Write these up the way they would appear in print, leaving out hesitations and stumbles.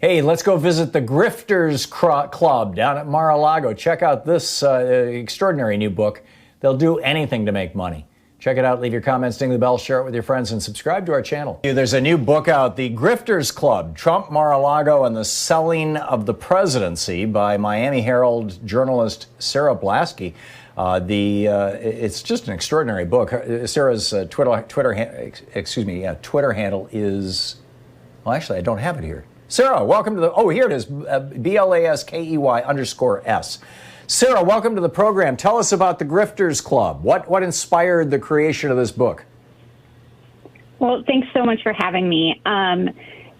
Hey, let's go visit the Grifters Club down at Mar-a-Lago. Check out this extraordinary new book. They'll do anything to make money. Check it out, leave your comments, ding the bell, share it with your friends, and subscribe to our channel. There's a new book out, The Grifters Club, Trump, Mar-a-Lago, and the Selling of the Presidency by Miami Herald journalist Sarah Blaskey. It's just an extraordinary book. Sarah's Twitter handle is, well, actually, I don't have it here. Sarah, welcome to the, oh, here it is, Blaskey_S. Sarah, welcome to the program. Tell us about the Grifters Club. What inspired the creation of this book? Well, thanks so much for having me.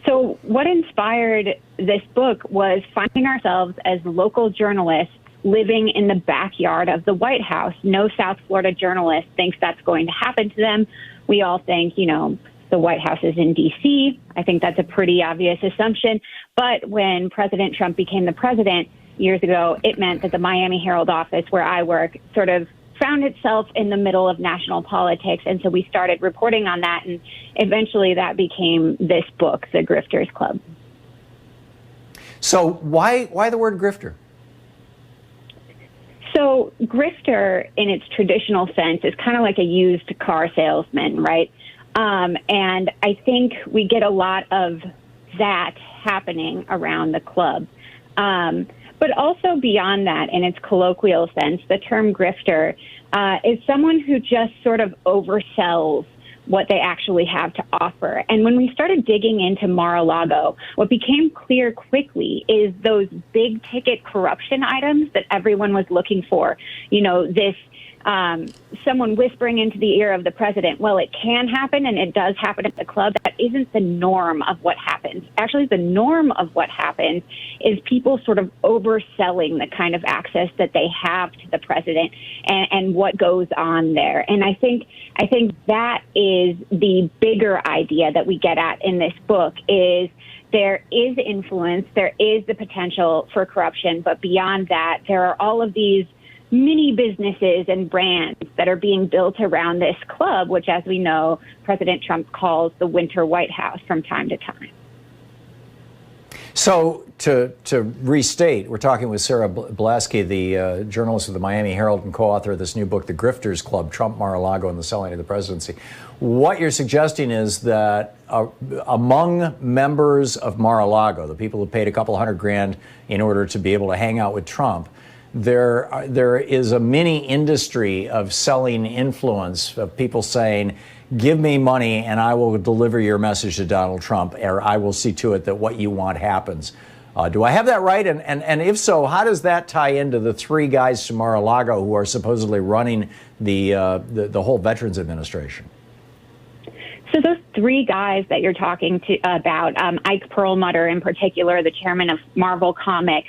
So what inspired this book was finding ourselves as local journalists living in the backyard of the White House. No South Florida journalist thinks that's going to happen to them. We all think, the White House is in D.C. I think that's a pretty obvious assumption. But when President Trump became the president years ago, it meant that the Miami Herald office, where I work, sort of found itself in the middle of national politics. And so we started reporting on that. And eventually that became this book, The Grifters Club. So why the word grifter? So grifter, in its traditional sense, is kind of like a used car salesman, right? And I think we get a lot of that happening around the club. But also beyond that, in its colloquial sense, the term grifter is someone who just sort of oversells what they actually have to offer. And when we started digging into Mar-a-Lago, what became clear quickly is those big ticket corruption items that everyone was looking for. This someone whispering into the ear of the president, well, it can happen and it does happen at the club. That isn't the norm of what happens. Actually, the norm of what happens is people sort of overselling the kind of access that they have to the president and what goes on there. And I think that is the bigger idea that we get at in this book is there is influence, there is the potential for corruption, but beyond that, there are all of these mini businesses and brands that are being built around this club, which, as we know, President Trump calls the Winter White House from time to time. So to restate, we're talking with Sarah Blaskey, the journalist of the Miami Herald and co-author of this new book, The Grifters Club, Trump, Mar-a-Lago, and the Selling of the Presidency. What you're suggesting is that among members of Mar-a-Lago, the people who paid a couple $100,000 in order to be able to hang out with Trump, there is a mini industry of selling influence, of people saying, give me money and I will deliver your message to Donald Trump, or I will see to it that what you want happens. Do I have that right? And if so, how does that tie into the three guys from Mar-a-Lago who are supposedly running the whole Veterans Administration? So those three guys that you're talking about, Ike Perlmutter in particular, the chairman of Marvel Comics,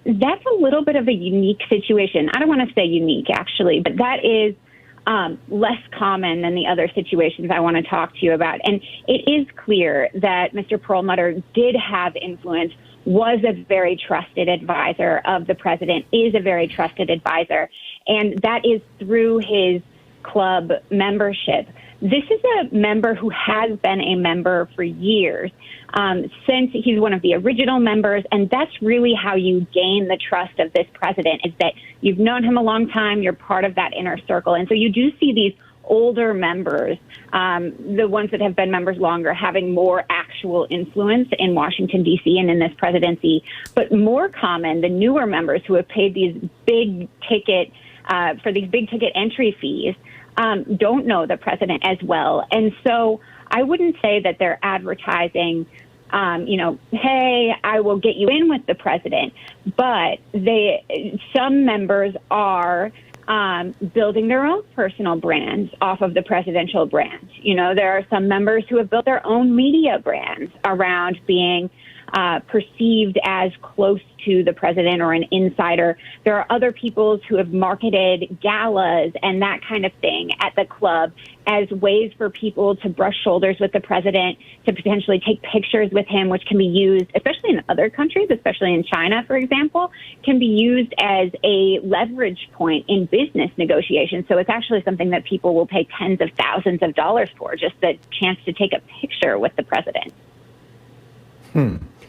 that's a little bit of a unique situation. I don't want to say unique, actually, but that is less common than the other situations I want to talk to you about. And it is clear that Mr. Perlmutter did have influence, was a very trusted advisor of the president, is a very trusted advisor, and that is through his club membership. This is a member who has been a member for years, since he's one of the original members, and that's really how you gain the trust of this president, is that you've known him a long time, you're part of that inner circle. And so you do see these older members, the ones that have been members longer, having more actual influence in Washington, D.C. and in this presidency. But more common, the newer members who have paid these big ticket, for these big ticket entry fees, don't know the president as well. And so I wouldn't say that they're advertising, hey, I will get you in with the president. But some members are building their own personal brands off of the presidential brand. There are some members who have built their own media brands around being perceived as close to the president or an insider. There are other people who have marketed galas and that kind of thing at the club as ways for people to brush shoulders with the president, to potentially take pictures with him, which can be used, especially in other countries, especially in China, for example, can be used as a leverage point in business negotiations. So it's actually something that people will pay tens of thousands of dollars for, just the chance to take a picture with the president.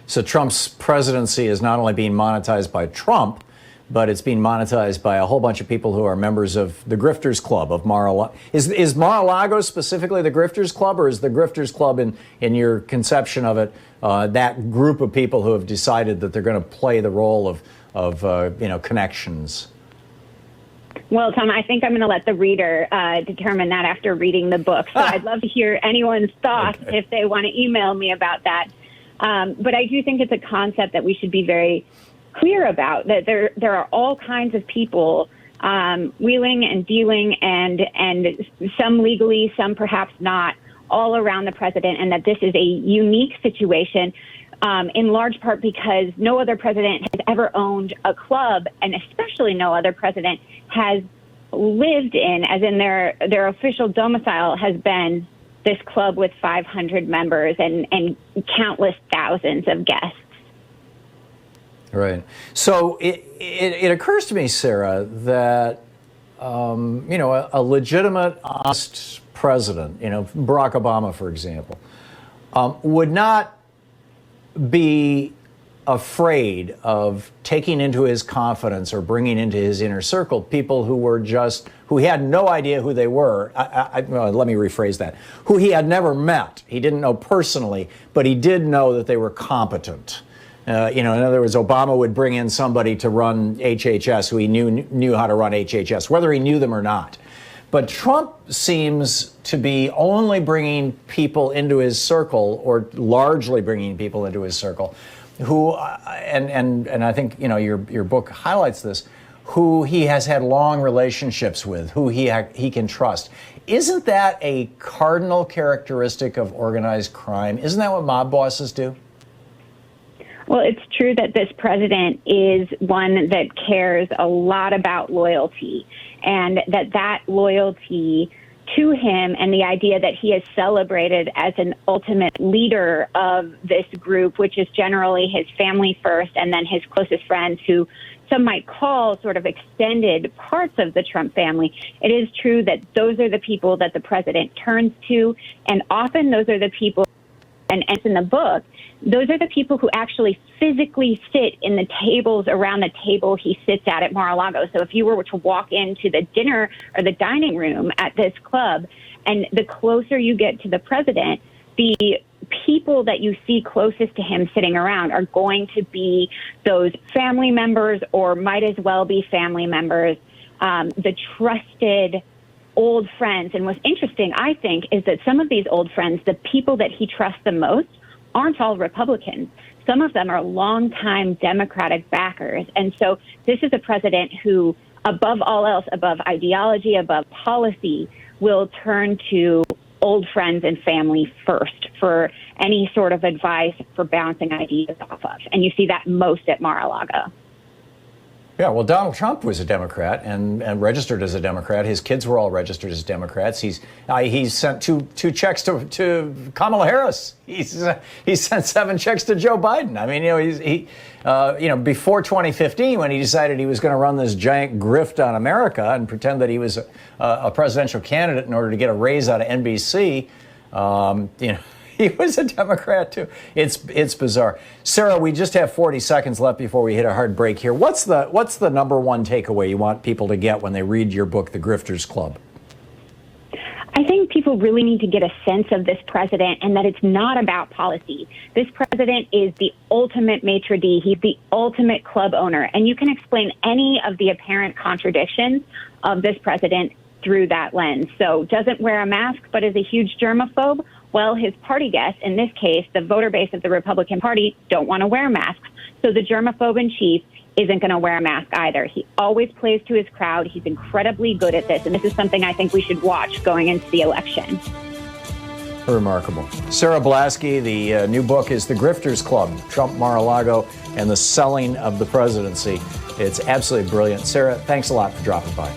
So Trump's presidency is not only being monetized by Trump, but it's being monetized by a whole bunch of people who are members of the Grifters Club of Mar-a-Lago. Is Mar-a-Lago specifically the Grifters Club, or is the Grifters Club, in your conception of it, that group of people who have decided that they're going to play the role of connections? Well, Tom, I think I'm going to let the reader determine that after reading the book. So I'd love to hear anyone's thoughts if they want to email me about that. But I do think it's a concept that we should be very clear about, that there are all kinds of people wheeling and dealing, and some legally, some perhaps not, all around the president, and that this is a unique situation. In large part because no other president has ever owned a club, and especially no other president has lived in, as in their official domicile has been this club with 500 members and countless thousands of guests. Right. So it occurs to me, Sarah, that a legitimate, honest president, Barack Obama, for example, would not be afraid of taking into his confidence or bringing into his inner circle people who he had no idea who they were. Let me rephrase that. Who he had never met. He didn't know personally, but he did know that they were competent. In other words, Obama would bring in somebody to run HHS who he knew how to run HHS, whether he knew them or not. But Trump seems to be only bringing people into his circle, or largely bringing people into his circle, who, and I think your book highlights this, who he has had long relationships with, who he can trust. Isn't that a cardinal characteristic of organized crime? Isn't that what mob bosses do? Well, it's true that this president is one that cares a lot about loyalty, and that loyalty to him and the idea that he is celebrated as an ultimate leader of this group, which is generally his family first and then his closest friends, who some might call sort of extended parts of the Trump family. It is true that those are the people that the president turns to, and often those are the people, and it's in the book, those are the people who actually physically sit in the tables around the table he sits at Mar-a-Lago. So if you were to walk into the dinner or the dining room at this club, and the closer you get to the president, the people that you see closest to him sitting around are going to be those family members, or might as well be family members, the trusted old friends. And what's interesting, I think, is that some of these old friends, the people that he trusts the most, aren't all Republicans. Some of them are longtime Democratic backers. And so this is a president who, above all else, above ideology, above policy, will turn to old friends and family first for any sort of advice, for bouncing ideas off of. And you see that most at Mar-a-Lago. Yeah, well, Donald Trump was a Democrat and registered as a Democrat. His kids were all registered as Democrats. He's sent two checks to Kamala Harris. He's sent 7 checks to Joe Biden. I mean, before 2015, when he decided he was going to run this giant grift on America and pretend that he was a presidential candidate in order to get a raise out of NBC, he was a Democrat, too. It's bizarre. Sarah, we just have 40 seconds left before we hit a hard break here. What's the number one takeaway you want people to get when they read your book, The Grifters Club? I think people really need to get a sense of this president, and that it's not about policy. This president is the ultimate maitre d'. He's the ultimate club owner. And you can explain any of the apparent contradictions of this president through that lens. So doesn't wear a mask, but is a huge germaphobe. Well, his party guests, in this case, the voter base of the Republican Party, don't want to wear masks. So the germaphobe in chief isn't going to wear a mask either. He always plays to his crowd. He's incredibly good at this. And this is something I think we should watch going into the election. Remarkable. Sarah Blaskey, the new book is The Grifters Club, Trump, Mar-a-Lago, and the Selling of the Presidency. It's absolutely brilliant. Sarah, thanks a lot for dropping by.